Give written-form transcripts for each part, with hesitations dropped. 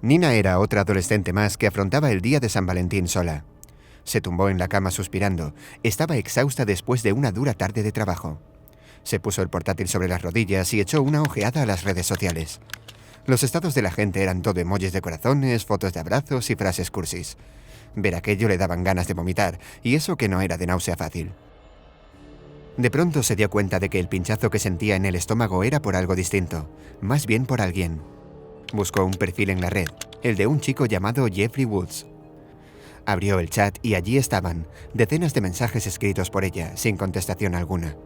Nina era otra adolescente más que afrontaba el día de San Valentín sola. Se tumbó en la cama suspirando. Estaba exhausta después de una dura tarde de trabajo. Se puso el portátil sobre las rodillas y echó una ojeada a las redes sociales. Los estados de la gente eran todo emojis de corazones, fotos de abrazos y frases cursis. Ver aquello le daban ganas de vomitar, y eso que no era de náusea fácil. De pronto se dio cuenta de que el pinchazo que sentía en el estómago era por algo distinto, más bien por alguien. Buscó un perfil en la red, el de un chico llamado Jeffrey Woods. Abrió el chat y allí estaban, decenas de mensajes escritos por ella, sin contestación alguna.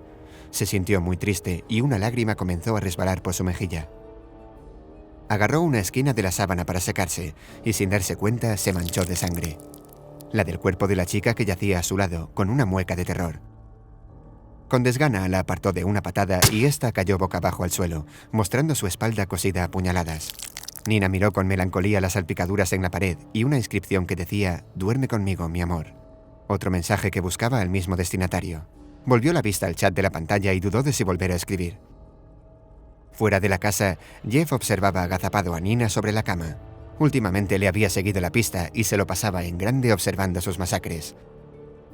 Se sintió muy triste y una lágrima comenzó a resbalar por su mejilla. Agarró una esquina de la sábana para secarse y sin darse cuenta se manchó de sangre. La del cuerpo de la chica que yacía a su lado, con una mueca de terror. Con desgana la apartó de una patada y ésta cayó boca abajo al suelo, mostrando su espalda cosida a puñaladas. Nina miró con melancolía las salpicaduras en la pared y una inscripción que decía «Duerme conmigo, mi amor». Otro mensaje que buscaba al mismo destinatario. Volvió la vista al chat de la pantalla y dudó de si volver a escribir. Fuera de la casa, Jeff observaba agazapado a Nina sobre la cama. Últimamente le había seguido la pista y se lo pasaba en grande observando sus masacres.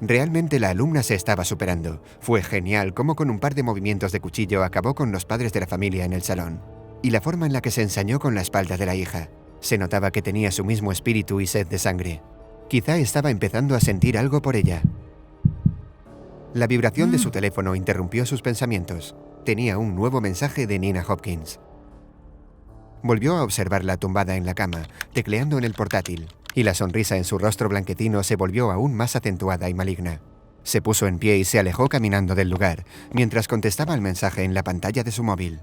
Realmente la alumna se estaba superando. Fue genial cómo con un par de movimientos de cuchillo acabó con los padres de la familia en el salón. Y la forma en la que se ensañó con la espalda de la hija. Se notaba que tenía su mismo espíritu y sed de sangre. Quizá estaba empezando a sentir algo por ella. La vibración de su teléfono interrumpió sus pensamientos. Tenía un nuevo mensaje de Nina Hopkins. Volvió a observarla tumbada en la cama, tecleando en el portátil, y la sonrisa en su rostro blanquecino se volvió aún más acentuada y maligna. Se puso en pie y se alejó caminando del lugar, mientras contestaba el mensaje en la pantalla de su móvil.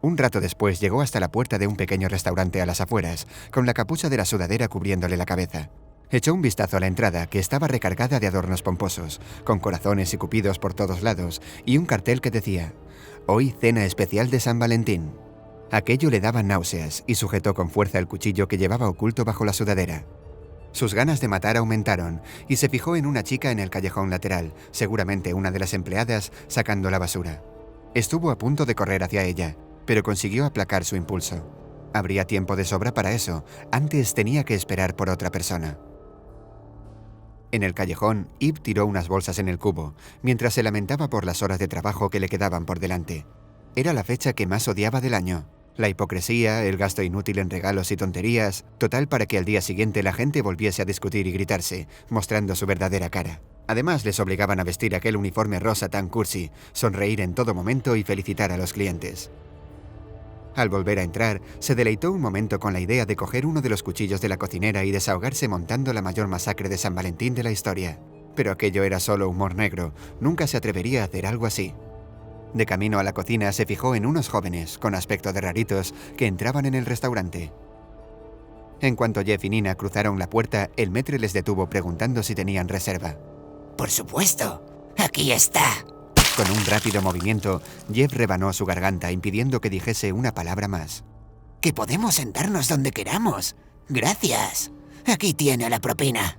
Un rato después llegó hasta la puerta de un pequeño restaurante a las afueras, con la capucha de la sudadera cubriéndole la cabeza. Echó un vistazo a la entrada, que estaba recargada de adornos pomposos, con corazones y cupidos por todos lados, y un cartel que decía «Hoy cena especial de San Valentín». Aquello le daba náuseas y sujetó con fuerza el cuchillo que llevaba oculto bajo la sudadera. Sus ganas de matar aumentaron y se fijó en una chica en el callejón lateral, seguramente una de las empleadas, sacando la basura. Estuvo a punto de correr hacia ella, pero consiguió aplacar su impulso. Habría tiempo de sobra para eso, antes tenía que esperar por otra persona. En el callejón, Eve tiró unas bolsas en el cubo, mientras se lamentaba por las horas de trabajo que le quedaban por delante. Era la fecha que más odiaba del año. La hipocresía, el gasto inútil en regalos y tonterías, total para que al día siguiente la gente volviese a discutir y gritarse, mostrando su verdadera cara. Además, les obligaban a vestir aquel uniforme rosa tan cursi, sonreír en todo momento y felicitar a los clientes. Al volver a entrar, se deleitó un momento con la idea de coger uno de los cuchillos de la cocinera y desahogarse montando la mayor masacre de San Valentín de la historia. Pero aquello era solo humor negro, nunca se atrevería a hacer algo así. De camino a la cocina se fijó en unos jóvenes, con aspecto de raritos, que entraban en el restaurante. En cuanto Jeff y Nina cruzaron la puerta, el maître les detuvo preguntando si tenían reserva. Por supuesto, aquí está. Con un rápido movimiento, Jeff rebanó su garganta impidiendo que dijese una palabra más. Que podemos sentarnos donde queramos. Gracias. Aquí tiene la propina.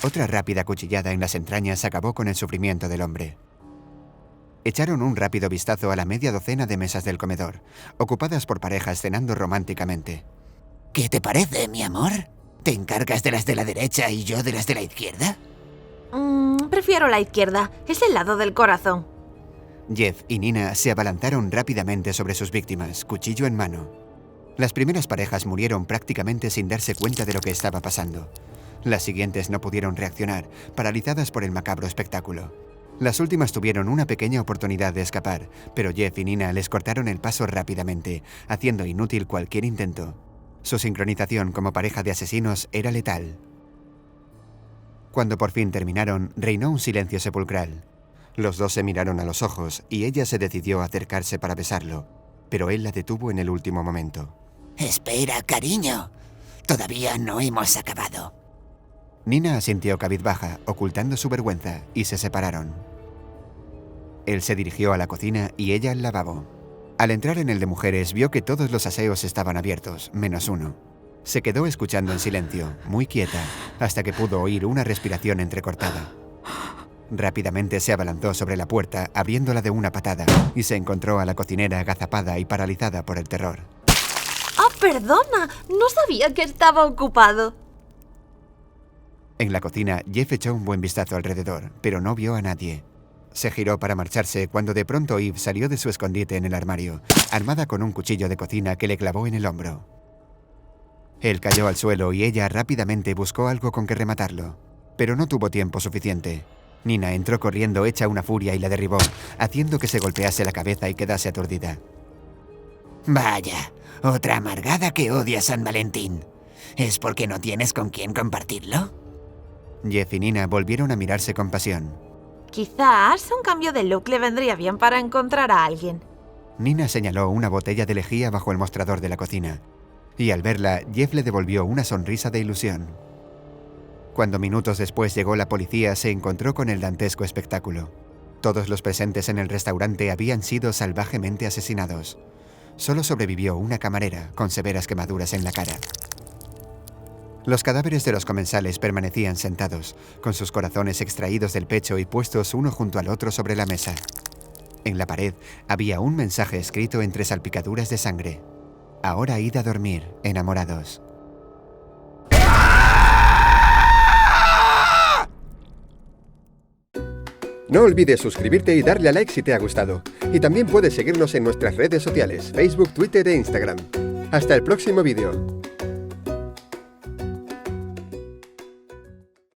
Otra rápida cuchillada en las entrañas acabó con el sufrimiento del hombre. Echaron un rápido vistazo a la media docena de mesas del comedor, ocupadas por parejas cenando románticamente. ¿Qué te parece, mi amor? ¿Te encargas de las de la derecha y yo de las de la izquierda? Prefiero la izquierda. Es el lado del corazón. Jeff y Nina se abalanzaron rápidamente sobre sus víctimas, cuchillo en mano. Las primeras parejas murieron prácticamente sin darse cuenta de lo que estaba pasando. Las siguientes no pudieron reaccionar, paralizadas por el macabro espectáculo. Las últimas tuvieron una pequeña oportunidad de escapar, pero Jeff y Nina les cortaron el paso rápidamente, haciendo inútil cualquier intento. Su sincronización como pareja de asesinos era letal. Cuando por fin terminaron, reinó un silencio sepulcral. Los dos se miraron a los ojos y ella se decidió a acercarse para besarlo, pero él la detuvo en el último momento. Espera, cariño. Todavía no hemos acabado. Nina asintió cabizbaja, ocultando su vergüenza, y se separaron. Él se dirigió a la cocina y ella al lavabo. Al entrar en el de mujeres, vio que todos los aseos estaban abiertos, menos uno. Se quedó escuchando en silencio, muy quieta, hasta que pudo oír una respiración entrecortada. Rápidamente se abalanzó sobre la puerta, abriéndola de una patada, y se encontró a la cocinera agazapada y paralizada por el terror. Perdona. No sabía que estaba ocupado. En la cocina, Jeff echó un buen vistazo alrededor, pero no vio a nadie. Se giró para marcharse cuando de pronto Eve salió de su escondite en el armario, armada con un cuchillo de cocina que le clavó en el hombro. Él cayó al suelo y ella rápidamente buscó algo con que rematarlo, pero no tuvo tiempo suficiente. Nina entró corriendo hecha una furia y la derribó, haciendo que se golpease la cabeza y quedase aturdida. Vaya, otra amargada que odia San Valentín. ¿Es porque no tienes con quién compartirlo? Jeff y Nina volvieron a mirarse con pasión. Quizás un cambio de look le vendría bien para encontrar a alguien. Nina señaló una botella de lejía bajo el mostrador de la cocina, y al verla, Jeff le devolvió una sonrisa de ilusión. Cuando minutos después llegó la policía, se encontró con el dantesco espectáculo. Todos los presentes en el restaurante habían sido salvajemente asesinados. Solo sobrevivió una camarera, con severas quemaduras en la cara. Los cadáveres de los comensales permanecían sentados, con sus corazones extraídos del pecho y puestos uno junto al otro sobre la mesa. En la pared había un mensaje escrito entre salpicaduras de sangre. Ahora id a dormir, enamorados. No olvides suscribirte y darle a like si te ha gustado. Y también puedes seguirnos en nuestras redes sociales, Facebook, Twitter e Instagram. Hasta el próximo vídeo.